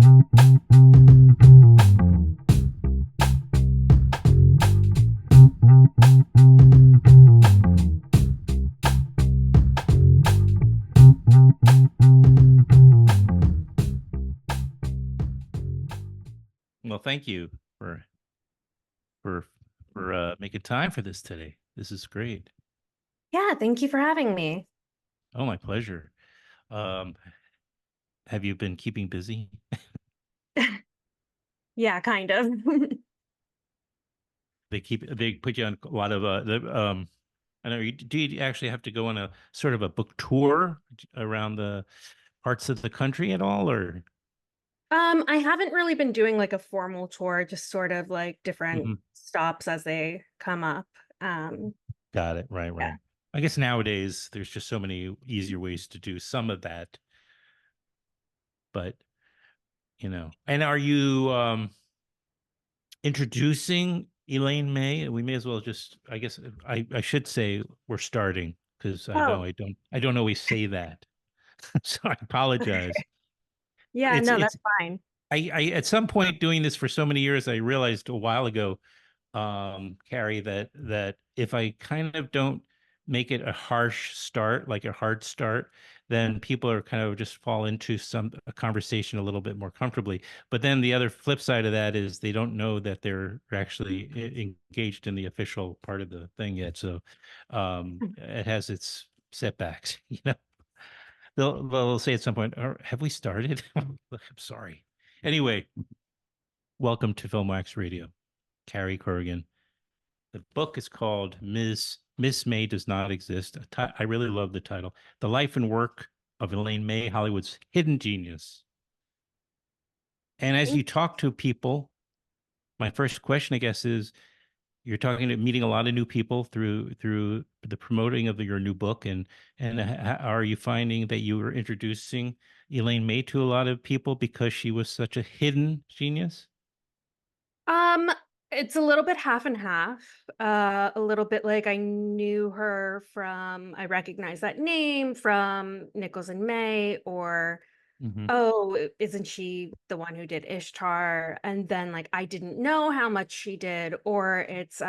Well, thank you for for for making time for this today. This is great. Yeah, thank you for having me. Oh, my pleasure. Um, have you been keeping busy? Yeah, kind of. They put you on a lot of I know do you actually have to go on a sort of a book tour around the parts of the country at all, or? I haven't really been doing like a formal tour, just sort of like different Mhm. stops as they come up. Um, Got it. Right, yeah. right. I guess nowadays there's just so many easier ways to do some of that, but And are you introducing Elaine May? We may as well just, I guess, I should say we're starting because I know Oh, I don't always say that, so I apologize. yeah, It's no, it's that's fine. I at some point doing this for so many years, I realized a while ago, Carrie, that if I kind of don't make it a harsh start, like a hard start, then people are kind of just fall into a conversation a little bit more comfortably. But then the other flip side of that is they don't know that they're actually engaged in the official part of the thing yet. So it has its setbacks, They'll say at some point, have we started? I'm sorry. Anyway, welcome to Filmwax Radio. Carrie Courogen. The book is called Miss May Does Not Exist. I really love the title. The Life and Work of Elaine May, Hollywood's Hidden Genius. And as you talk to people, my first question, I guess, is you're talking to meeting a lot of new people through the promoting of your new book, and are you finding that you were introducing Elaine May to a lot of people because she was such a hidden genius? Um, it's a little bit half and half. A little bit like I knew her from, I recognize that name from Nichols and May, or Hmm. oh, isn't she the one who did Ishtar? And then like I didn't know how much she did, or it's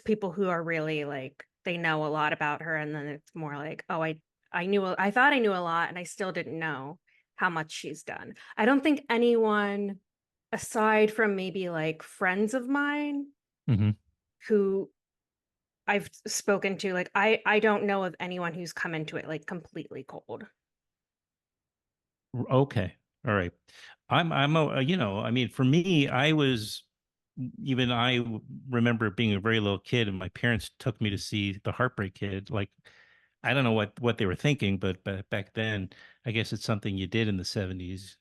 people who are really like they know a lot about her, and then it's more like, oh, I thought I knew a lot and I still didn't know how much she's done. I don't think anyone aside from maybe like friends of mine Hmm. who I've spoken to, like I don't know of anyone who's come into it like completely cold. Okay. All right. I mean, for me, I remember being a very little kid and my parents took me to see The Heartbreak Kid. Like, I don't know what they were thinking, but back then, I guess it's something you did in the 70s,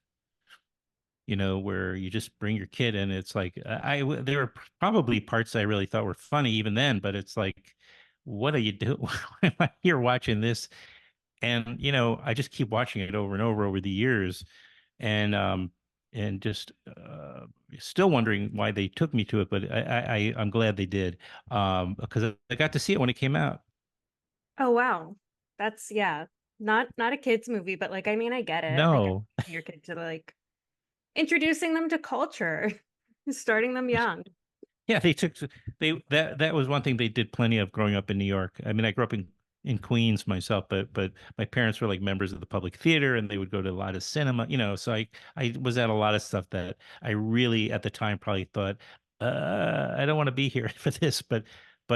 where you just bring your kid in. It's like, there were probably parts I really thought were funny even then, but it's like, what are you doing? Why am I here watching this? And, I just keep watching it over the years and just still wondering why they took me to it, but I'm glad they did because I got to see it when it came out. Oh wow. That's yeah. Not a kids movie, but like I mean I get it. I get No, your kid to like introducing them to culture, starting them young. yeah, that was one thing they did plenty of growing up in New York. I mean, I grew up in Queens myself, but my parents were like members of the public theater and they would go to a lot of cinema, so I was at a lot of stuff that I really at the time probably thought I don't want to be here for this, but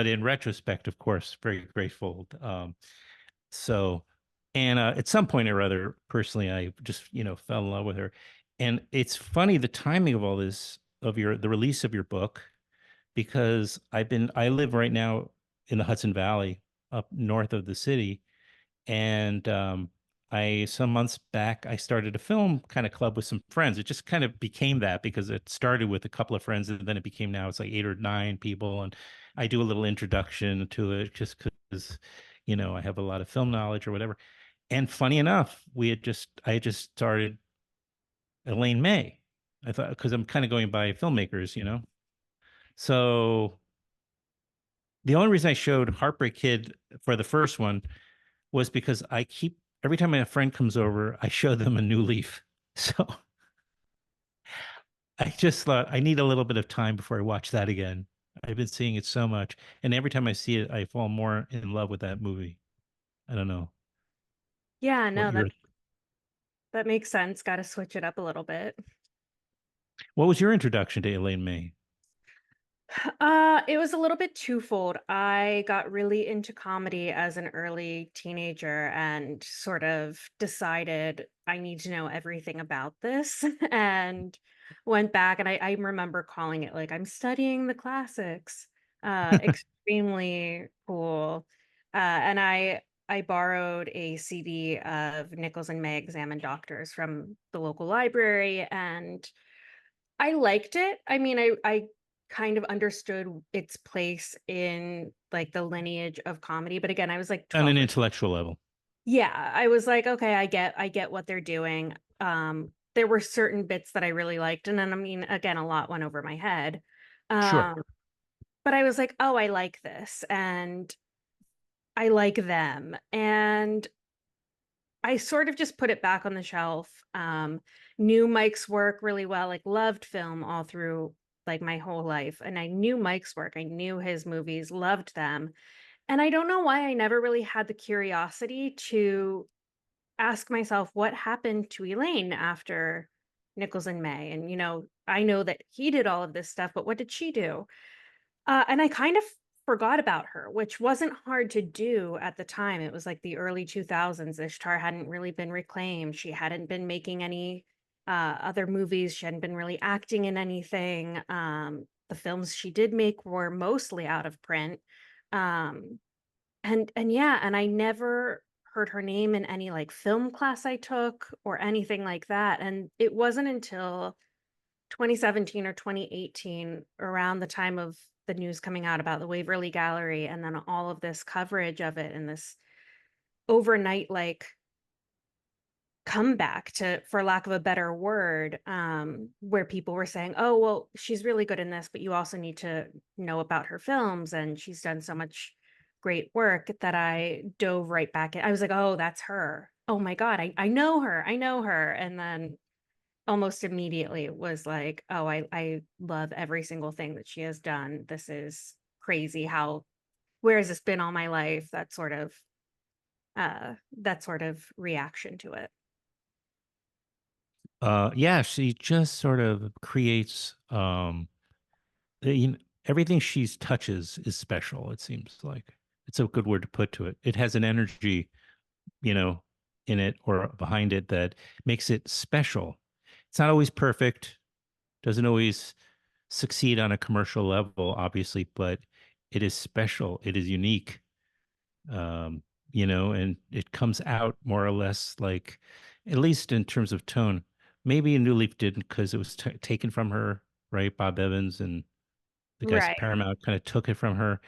in retrospect, of course, very grateful. So and at some point or other, personally, I just, fell in love with her. And it's funny the timing of all this of the release of your book because I live right now in the Hudson Valley up north of the city. And I, some months back, I started a film kind of club with some friends. It just kind of became that because it started with a couple of friends and then it became now it's like 8 or 9 people. And I do a little introduction to it just because, I have a lot of film knowledge or whatever. And funny enough, I had just started Elaine May. I thought, because I'm kind of going by filmmakers. So the only reason I showed Heartbreak Kid for the first one was because every time a friend comes over, I show them a new leaf. So I just thought I need a little bit of time before I watch that again. I've been seeing it so much, and every time I see it, I fall more in love with that movie. I don't know Yeah, what no, your that makes sense. Got to switch it up a little bit. what was your introduction to Elaine May? It was a little bit twofold. I got really into comedy as an early teenager and sort of decided I need to know everything about this and went back and I remember calling it like I'm studying the classics. Extremely cool. And I borrowed a CD of Nichols and May Examine Doctors from the local library and I liked it. I mean, I kind of understood its place in, like, the lineage of comedy, but again, I was, like, On an 12 or intellectual level. yeah, I was like, "Okay, I get what they're doing." There were certain bits that I really liked, and then, I mean, again, a lot went over my head. Sure. Um, but I was like, "Oh, I like this, and I like them," and I sort of just put it back on the shelf. Knew Mike's work really well, like loved film all through like my whole life. And I knew Mike's work. I knew his movies, loved them. And I don't know why I never really had the curiosity to ask myself what happened to Elaine after Nichols and May. And, I know that he did all of this stuff, but what did she do? And I kind of forgot about her, which wasn't hard to do at the time. It was like the early 2000s. Ishtar hadn't really been reclaimed. She hadn't been making any other movies. She hadn't been really acting in anything. The films she did make were mostly out of print. Um, and yeah, and I never heard her name in any like film class I took or anything like that. And it wasn't until 2017 or 2018, around the time of the news coming out about the Waverly Gallery and then all of this coverage of it and this overnight like comeback to for lack of a better word, where people were saying, oh well, she's really good in this, but you also need to know about her films and she's done so much great work, that I dove right back in. I was like, oh, that's her. Oh my God, I know her. I know her. And then almost immediately was like, "Oh, I love every single thing that she has done. This is crazy. How where has this been all my life?" That sort of reaction to it. Yeah, she just sort of creates everything she touches is special, it seems like. It's a good word to put to it. It has an energy, you know, in it or behind it that makes it special. It's not always perfect, doesn't always succeed on a commercial level, obviously, but it is special. It is unique. Um, and it comes out more or less like, at least in terms of tone. Maybe a New Leaf didn't because it was taken from her, right? Bob Evans and the guys at Right. Paramount kind of took it from her,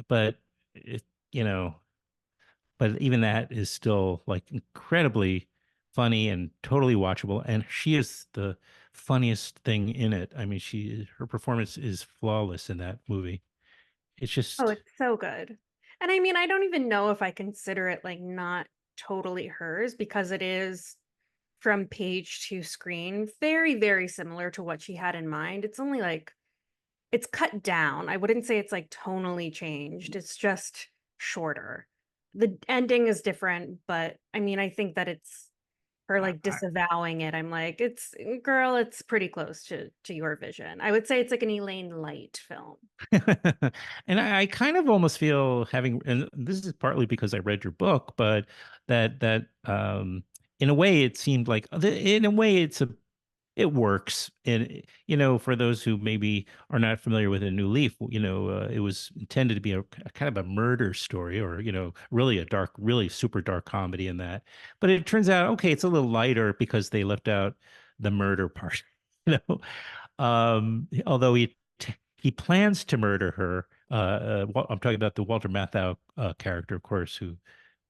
but it, you know, but even that is still like incredibly funny and totally watchable. And she is the funniest thing in it. I mean, her performance is flawless in that movie. It's Oh, just it's so good. And I mean, I don't even know if I consider it like not totally hers, because it is from page to screen very, very similar to what she had in mind. It's only like it's cut down. I wouldn't say it's like tonally changed. It's just shorter. The ending is different, but I mean, I think that it's her like I, disavowing it. I'm like, it's girl, it's pretty close to your vision. I would say it's like an Elaine Light film. and I kind of almost feel having, and this is partly because I read your book, but in a way it seemed like, in a way it works. And, for those who maybe are not familiar with A New Leaf, it was intended to be a kind of a murder story or, really a dark, really super dark comedy in that. But it turns out, okay, it's a little lighter because they left out the murder part, you know. Although he plans to murder her. I'm talking about the Walter Matthau character, of course, who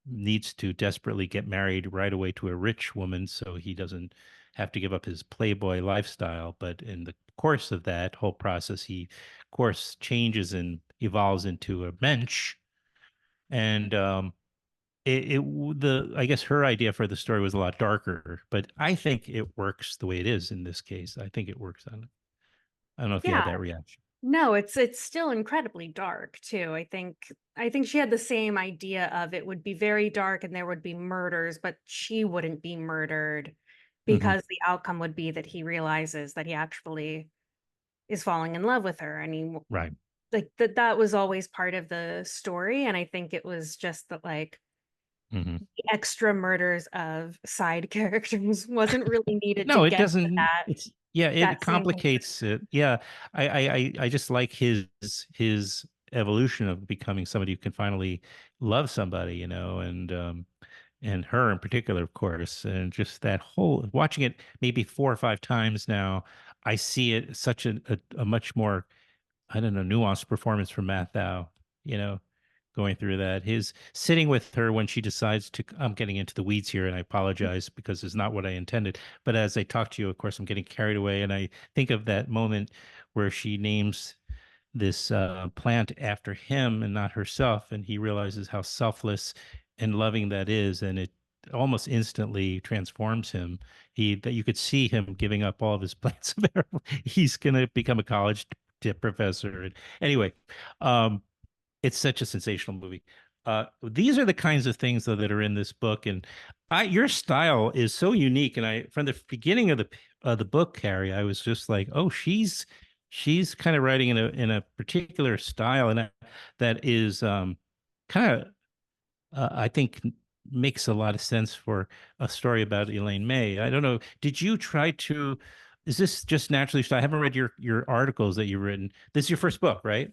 needs to desperately get married right away to a rich woman so he doesn't have to give up his playboy lifestyle. But in the course of that whole process, he, of course, changes and evolves into a mensch. And I guess her idea for the story was a lot darker, but I think it works the way it is in this case. I think it works on it. I don't know if you had Yeah. that reaction. No, it's still incredibly dark too. I think she had the same idea of it would be very dark and there would be murders, but she wouldn't be murdered Hmm. because the outcome would be that he realizes that he actually is falling in love with her, and Right. like that was always part of the story, and I think it was just that like Hmm. the extra murders of side characters wasn't really needed to No, it get to doesn't. that It's yeah, it same conclusion. complicates it. Yeah, I just like his evolution of becoming somebody who can finally love somebody, and her in particular, of course, and just that whole watching it maybe 4 or 5 times now, I see it such a much more, I don't know, nuanced performance from Mathau, you know, going through that. His sitting with her when she decides to, I'm getting into the weeds here and I apologize because it's not what I intended. But as I talk to you, of course, I'm getting carried away. And I think of that moment where she names this plant after him and not herself. And he realizes how selfless and loving that is. And it almost instantly transforms him. That you could see him giving up all of his plans. He's going to become a college professor. And anyway, um, it's such a sensational movie. These are the kinds of things though that are in this book, and your style is so unique. And I, from the beginning of the book, Carrie, I was just like, oh, she's kind of writing in a particular style, and that is kind of I think makes a lot of sense for a story about Elaine May. I don't know. Did you try to? Is this just naturally? I haven't read your articles that you've written. This is your first book, right?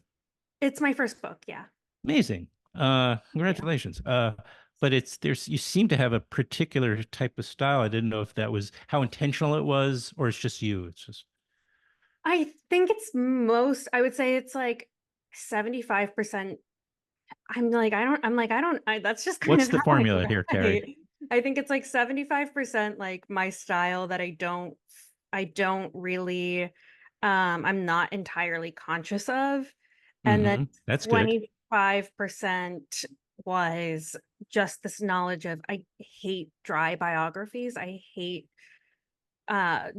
It's my first book, yeah. Amazing. Yeah. Congratulations. But there's you seem to have a particular type of style. I didn't know if that was how intentional it was, or it's just you. It's just I think I would say it's like 75%. That's just kind what's of the how I formula here, Carrie? write. I think it's like 75% like my style that I don't really, I'm not entirely conscious of. And then That's good. 25% was just this knowledge of, I hate dry biographies. I hate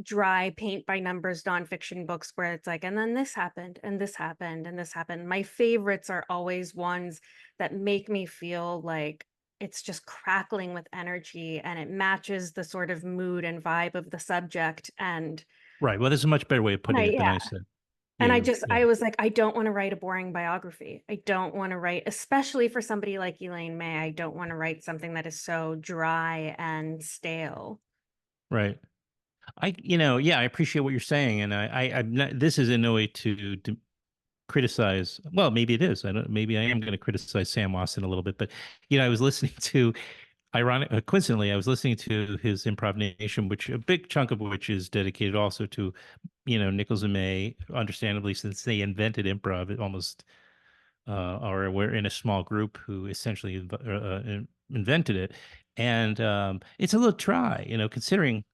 dry paint by numbers nonfiction books where it's like, and then this happened and this happened and this happened. My favorites are always ones that make me feel like it's just crackling with energy and it matches the sort of mood and vibe of the subject. Right. Well, there's a much better way of And I putting it than yeah I said. and I You, just yeah. I was like, I don't want to write a boring biography. I don't want to write, especially for somebody like Elaine May, I don't want to write something that is so dry and stale. Right. Yeah, I appreciate what you're saying, and I'm not. This is in no way to criticize. Well, maybe it is. I don't. Maybe I am going to criticize Sam Wasson a little bit, but I was listening to coincidentally, I was listening to his Improv Nation, which a big chunk of which is dedicated also to, Nichols and May, understandably, since they invented improv, it almost, or we're in a small group who essentially invented it. And it's a little dry, considering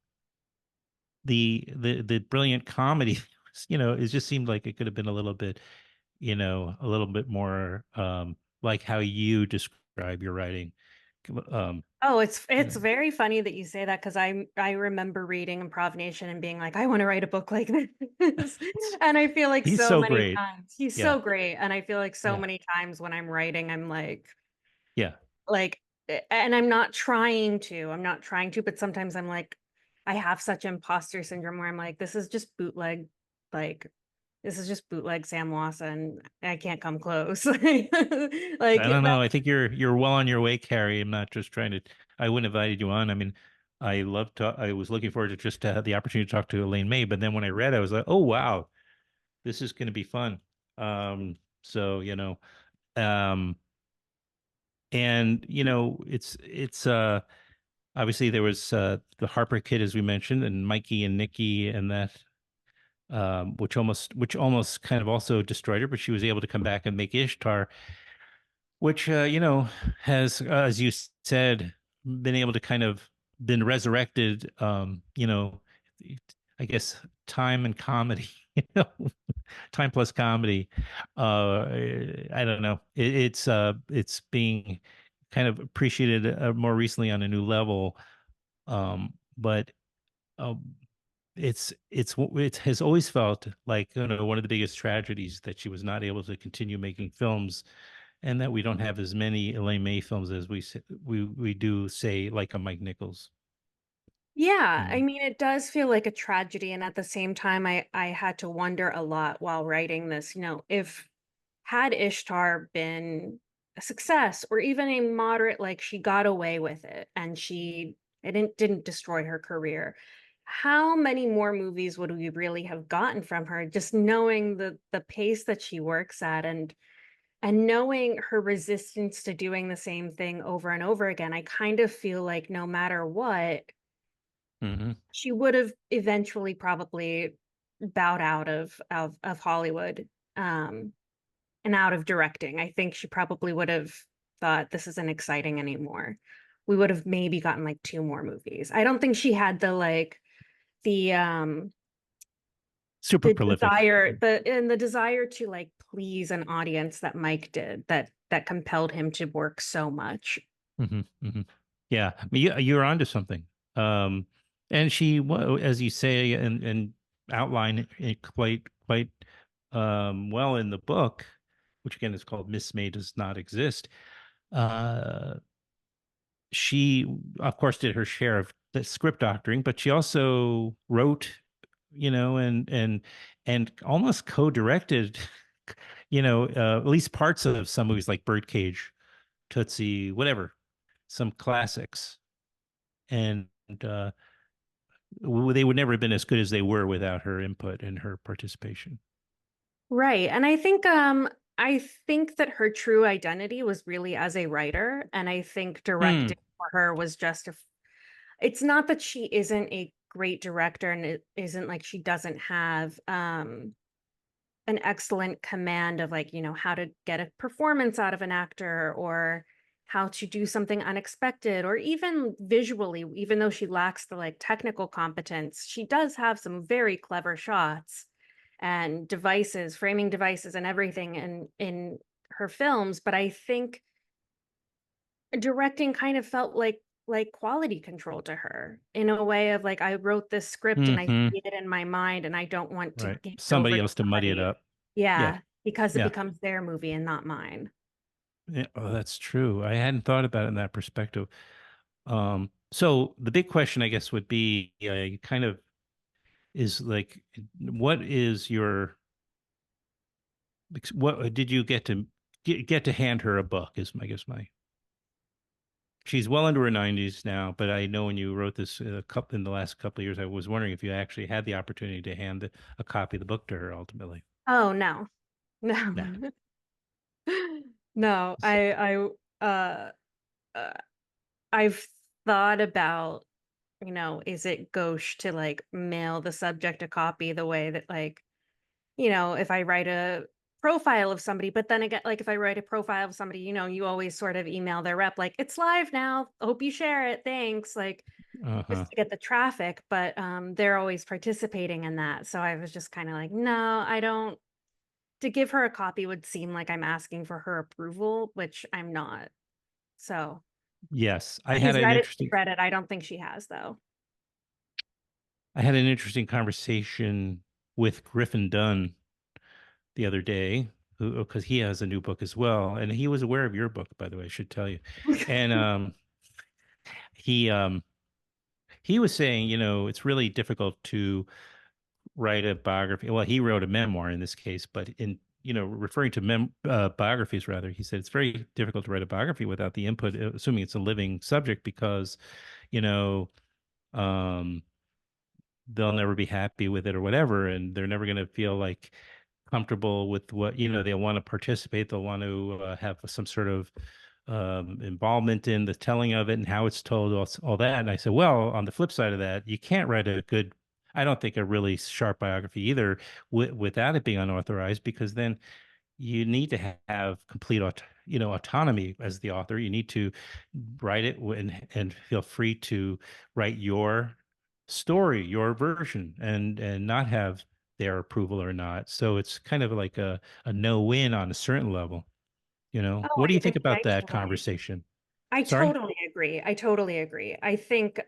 the brilliant comedy, it just seemed like it could have been a little bit, a little bit more like how you describe your writing. Um, Oh, you it's know, very funny that you say that because I remember reading Improv Nation and being like, I want to write a book like this. And I feel like he's so so many great. times he's Yeah. so great. And I feel like so Yeah. many times when I'm writing, I'm Yeah. like, and I'm not trying to, but sometimes I'm like, I have such imposter syndrome where I'm like, like this is just bootleg Sam Lawson. I can't come close. Like I don't that. know. I think you're well on your way, Carrie. I'm not just trying to. I wouldn't have invited you on. I mean, I was looking forward to just to have the opportunity to talk to Elaine May, but then when I read, I was like, oh wow, this is going to be fun. So um, and it's obviously there was the Harper kid as we mentioned, and Mikey and Nikki, and that which almost kind of also destroyed her, but she was able to come back and make Ishtar, which has, as you said, been able to kind of been resurrected. I guess time and comedy, time plus comedy. I don't know. It's being kind of appreciated more recently on a new level. But. it has always felt like, one of the biggest tragedies that she was not able to continue making films, and that we don't have as many Elaine May films as we do, say, like a Mike Nichols. Yeah, I Mm. mean, it does feel like a tragedy, and at the same time, I had to wonder a lot while writing this, if had Ishtar been a success or even a moderate, like she got away with it and she it didn't destroy her career, how many more movies would we really have gotten from her? Just knowing the pace that she works at and knowing her resistance to doing the same thing over and over again, I kind of feel like no matter what, Hmm. she would have eventually probably bowed out of Hollywood, and out of directing. I think she probably would have thought this isn't exciting anymore. We would have maybe gotten like two more movies. I don't think she had the Super the prolific. desire to like please an audience that Mike did, that compelled him to work so much. Hmm. Hmm. Yeah, I mean, you're onto something. Um, and she, as you say, and outline it quite well in the book, which again is called "Miss May Does Not Exist." Uh, she, of course, did her share of the script doctoring, but she also wrote, and almost co-directed, at least parts of some movies like Birdcage, Tootsie, whatever, some classics. And uh, they would never have been as good as they were without her input and her participation. Right. And I think that her true identity was really as a writer. And I think Hmm. directing for her was just it's not that she isn't a great director and it isn't like she doesn't have an excellent command of like, how to get a performance out of an actor or how to do something unexpected or even visually, even though she lacks the like technical competence, she does have some very clever shots and devices, framing devices and everything in her films. But I think directing kind of felt like quality control to her in a way of like I wrote this script and I Hmm. see it in my mind and I don't want to Right. give it over Somebody to else to muddy it somebody. up. Yeah. Yeah, because it Yeah. becomes their movie and not mine. Yeah. Oh, that's true. I hadn't thought about it in that perspective. So the big question, I guess, would be, kind of is like, what is your, what did you get to hand her a book? Is, I guess, my, she's well into her 90s now, but I know when you wrote this in the last couple of years, I was wondering if you actually had the opportunity to hand a copy of the book to her ultimately. Oh no. Nah. No. No, uh, uh I've thought about, is it gauche to like mail the subject a copy the way that like, if I write a profile of somebody, but then again, like if I write a profile of somebody, you always sort of email their rep, like, it's live now. Hope you share it. Thanks. Like just Uh-huh. to get the traffic, but they're always participating in that. So I was just kind of like, no, I don't. To give her a copy would seem like I'm asking for her approval, which I'm not. So Yes, I had she's an read it, she's interesting read it. I don't think she has though. I had an interesting conversation with Griffin Dunn the other day, who, because he has a new book as well, and he was aware of your book, by the way, I should tell you. And he he was saying, it's really difficult to write a biography. Well, he wrote a memoir in this case, but in referring to biographies rather, he said it's very difficult to write a biography without the input, assuming it's a living subject, because you know um they'll never be happy with it or whatever, and they're never going to feel like comfortable with what they'll want to participate, they'll want to have some sort of involvement in the telling of it and how it's told, all that. And I said, well, on the flip side of that, you can't write a good, I don't think, a really sharp biography either, without it being unauthorized, because then you need to have complete autonomy as the author. You need to write it and feel free to write your story, your version, and not have their approval or not. So it's kind of like a no-win on a certain level. Oh, What do you I think about that totally. conversation? I Sorry. totally agree. I totally agree. I think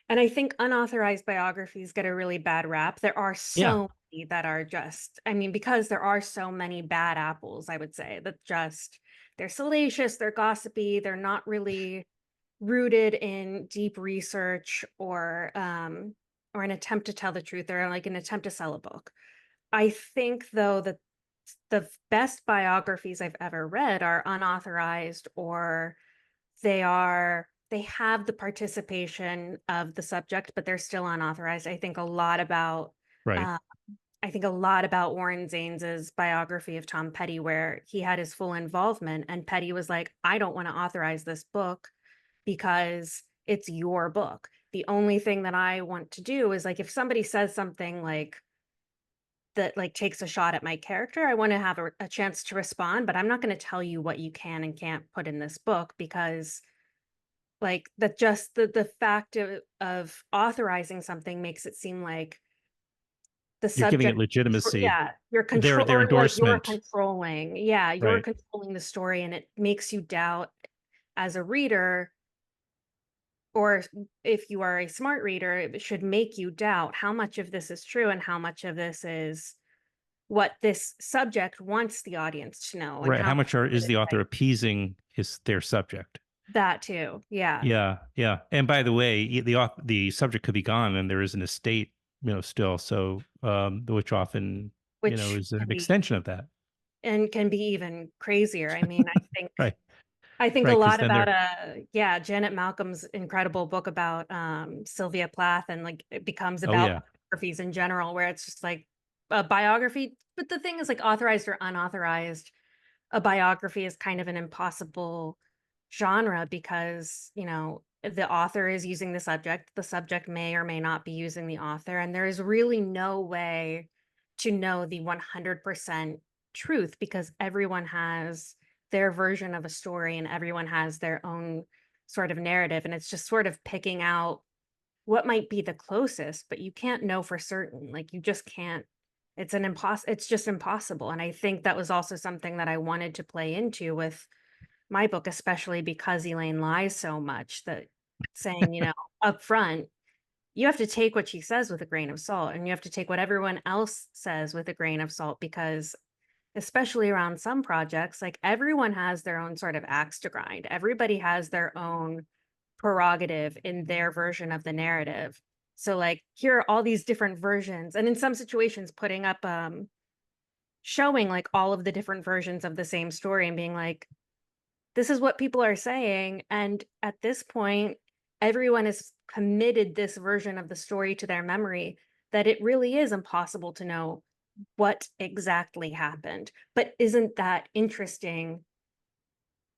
And I think unauthorized biographies get a really bad rap. There are Yeah, so many that are just, I mean, because there are so many bad apples, I would say, that just they're salacious, they're gossipy, they're not really rooted in deep research or an attempt to tell the truth. They're like an attempt to sell a book. I think though that the best biographies I've ever read are unauthorized, or they have the participation of the subject, but they're still unauthorized. right. Uh, I think a lot about Warren Zaines's biography of Tom Petty, where he had his full involvement, and Petty was like, "I don't want to authorize this book because it's your book. The only thing that I want to do is like if somebody says something like that like takes a shot at my character, I want to have a chance to respond, but I'm not going to tell you what you can and can't put in this book because like that just the fact of authorizing something makes it seem like the You're giving it subject legitimacy. yeah, you're control Their or like you're endorsement. controlling. Yeah, you're Right. controlling the story and it makes you doubt as a reader, or if you are a smart reader, it should make you doubt how much of this is true and how much of this is what this subject wants the audience to know and Right. how How much much are, of is it is the author like appeasing their subject? that too. Yeah. Yeah, yeah. And by the way, the subject could be gone, and there is an estate, still. So, which often, Which is an can be extension of that. and can be even crazier. I mean, Right, I think a right. Because lot then about they're, yeah, Janet Malcolm's incredible book about Sylvia Plath, and like it becomes oh about yeah, biographies in general, where it's just like a biography. But the thing is like authorized or unauthorized, a biography is kind of an impossible genre because, the author is using the subject may or may not be using the author, and there is really no way to know the 100% truth because everyone has their version of a story and everyone has their own sort of narrative, and it's just sort of picking out what might be the closest, but you can't know for certain. Like you just can't. It's just impossible. And I think that was also something that I wanted to play into with my book, especially because Elaine lies so much that saying, up front, you have to take what she says with a grain of salt and you have to take what everyone else says with a grain of salt because especially around some projects, like everyone has their own sort of axe to grind. Everybody has their own prerogative in their version of the narrative. So like here are all these different versions. And in some situations, putting up showing like all of the different versions of the same story and being like, this is what people are saying. And at this point, everyone has committed this version of the story to their memory that it really is impossible to know what exactly happened. But isn't that interesting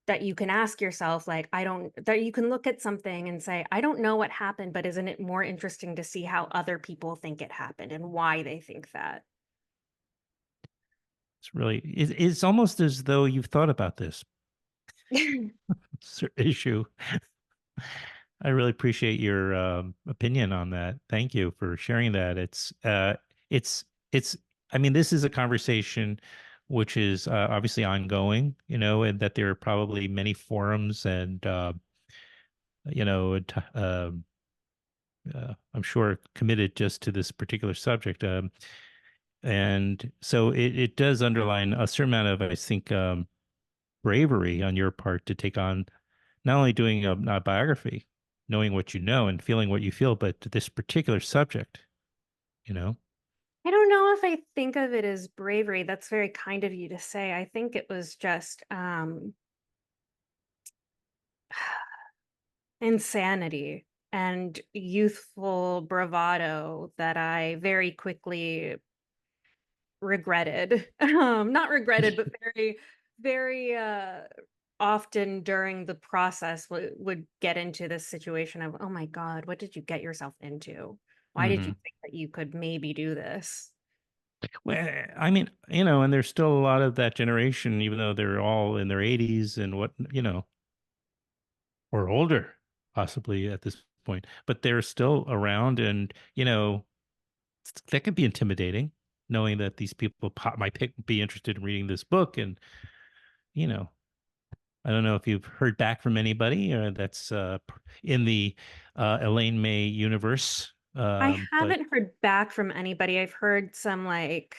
that you can ask yourself, like, that you can look at something and say, I don't know what happened, but isn't it more interesting to see how other people think it happened and why they think that? it's almost as though you've thought about this issue. I really appreciate your opinion on that. Thank you for sharing that. It's. I mean, this is a conversation which is obviously ongoing, and that there are probably many forums and I'm sure committed just to this particular subject. And so it does underline a certain amount of, I think, bravery on your part to take on not only doing a biography, knowing what you know and feeling what you feel, but this particular subject, you know? I don't know if I think of it as bravery. That's very kind of you to say. I think it was just insanity and youthful bravado that I very quickly regretted. Not regretted, but very, very often during the process would get into this situation of, oh my God, what did you get yourself into? Why did you Hmm. think that you could maybe do this? Well, I mean, and there's still a lot of that generation, even though they're all in their 80s and or older, possibly at this point, but they're still around. And, that can be intimidating, knowing that these people might be interested in reading this book. And, you know, I don't know if you've heard back from anybody that's in the Elaine May universe, I but haven't heard back from anybody. I've heard some like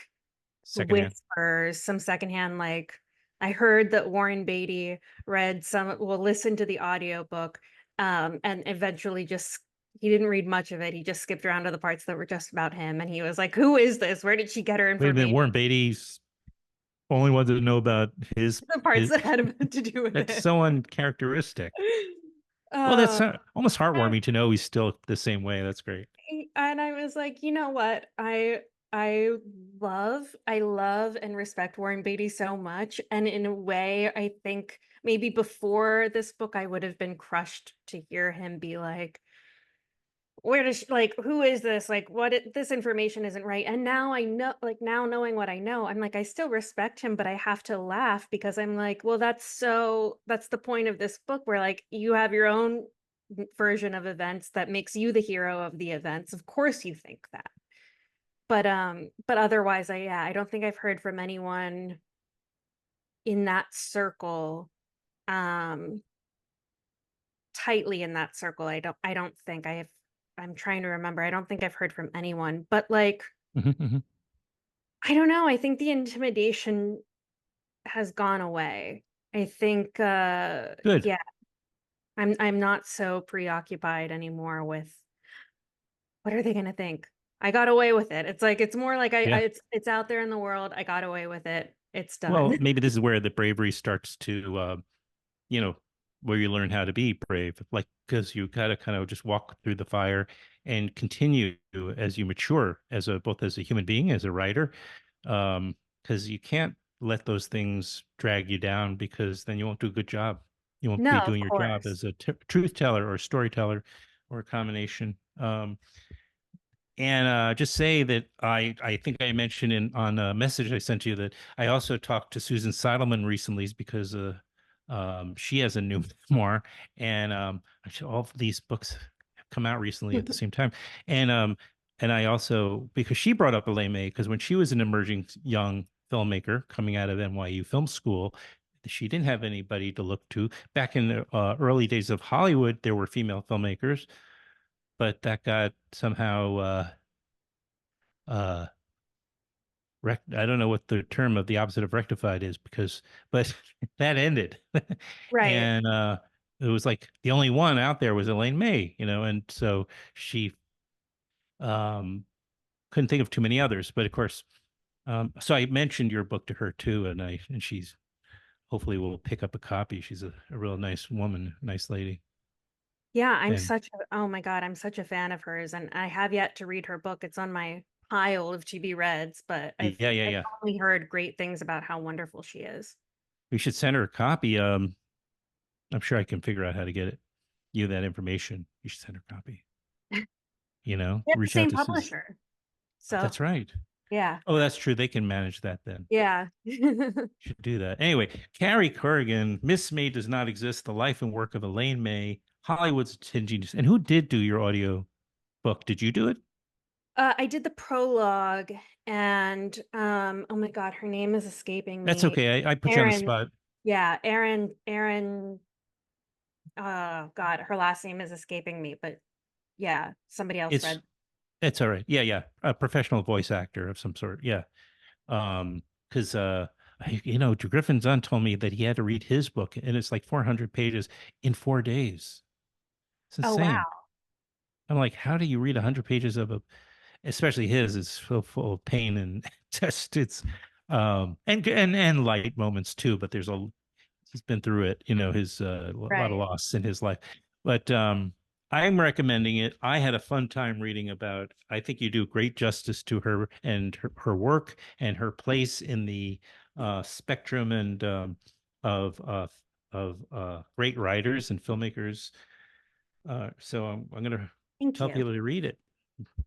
secondhand. whispers, some secondhand, like I heard that Warren Beatty read some, well, listen to the audiobook, and eventually just he didn't read much of it. He just skipped around to the parts that were just about him. And he was like, who is this? Where did she get her Wait a minute, information? Warren Beatty's only wanted to know about his The parts his. that had to do with That's it. so uncharacteristic. Well, that's Uh, almost heartwarming to know he's still the same way. That's great. and I was like, you know what? I I love and respect Warren Beatty so much. And in a way, I think maybe before this book, I would have been crushed to hear him be like, where does she, like, who is this? Like, this information isn't right. And now I know, like, now knowing what I know, I'm like, I still respect him, but I have to laugh because I'm like, well, that's the point of this book where like you have your own version of events that makes you the hero of the events. Of course you think that. But otherwise, yeah, I don't think I've heard from anyone in that circle, um, tightly in that circle. I don't think I have, I'm trying to remember. I don't think I've heard from anyone, but like, Mhm, mhm. I don't know. I think the intimidation has gone away. I think, Good. yeah, I'm not so preoccupied anymore with what are they gonna think? I got away with it. It's like it's more like Yeah. it's out there in the world. I got away with it. It's Well, done. maybe this is where the bravery starts to, you know, where you learn how to be brave, like because you gotta kind of just walk through the fire and continue as you mature as a both as a human being, as a writer, because you can't let those things drag you down because then you won't do a good job. You won't be No, of doing your job course. as a truth teller or storyteller or a combination. And just say that I think I mentioned in on a message I sent you that I also talked to Susan Seidelman recently because she has a new memoir, and actually all of these books have come out recently at the same time, and um and I also because she brought up Elaine May because when she was an emerging young filmmaker coming out of NYU Film School. She didn't have anybody to look to. Back in the early days of Hollywood, there were female filmmakers, but that got somehow uh I don't know what the term of the opposite of rectified is because but that ended. Right. And it was like the only one out there was Elaine May, and so she um couldn't think of too many others, but of course so I mentioned your book to her too, and she's hopefully will pick up a copy. She's a real nice woman, nice lady. Yeah, And oh my God, I'm such a fan of hers, and I have yet to read her book. It's on my pile of to be reads, but yeah, yeah, I've yeah. only heard great things about how wonderful she is. We should send her a copy. I'm sure I can figure out how to get you that information. You should send her a copy. We have the Reach out same to Susan. publisher. Oh, So, that's right. yeah. Oh, that's true. They can manage that then. Yeah. Should do that. Anyway, Carrie Courogen, Miss May Does Not Exist, The Life and Work of Elaine May, Hollywood's Tin Genius. And who did do your audio book? Did you do it? I did the prologue and oh my God, her name is escaping That's me. okay. I put you on the Erin, spot. yeah, Erin, God, her last name is escaping me, but yeah, somebody else It's read. it's all right. Yeah, yeah. A professional voice actor of some sort. Yeah. Because Griffin Dunn told me that he had to read his book and it's like 400 pages in 4 days. It's Oh insane. wow. I'm like, how do you read 100 pages of a especially his is so full of pain and just it's and light moments too, but he's been through it, his a lot of Right. loss in his life. But I'm recommending it. I had a fun time reading about. I think you do great justice to her and her work and her place in the spectrum and of great writers and filmmakers. So I'm going to Thank tell you. people to read it.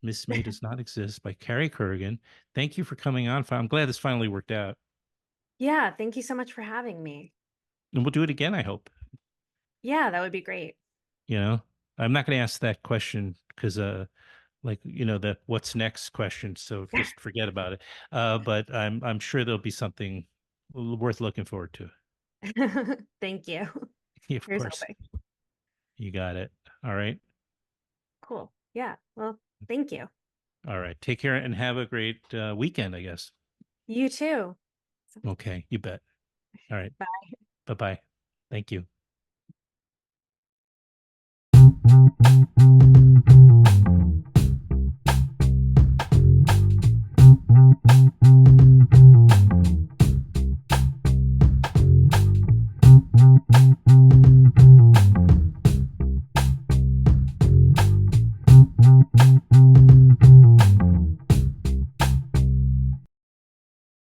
Miss May Does Not Exist by Carrie Courogen. Thank you for coming on. I'm glad this finally worked out. Yeah, thank you so much for having me. And we'll do it again, I hope. Yeah, that would be great. You know, I'm not going to ask that question because, like, the what's next question. So just forget about it. But I'm sure there'll be something worth looking forward to. Thank you. Of Here's course. hoping. You got it. All right. Cool. Yeah. Well, thank you. All right. Take care and have a great weekend, I guess. You too. Okay. You bet. All right. Bye. Bye bye. Thank you.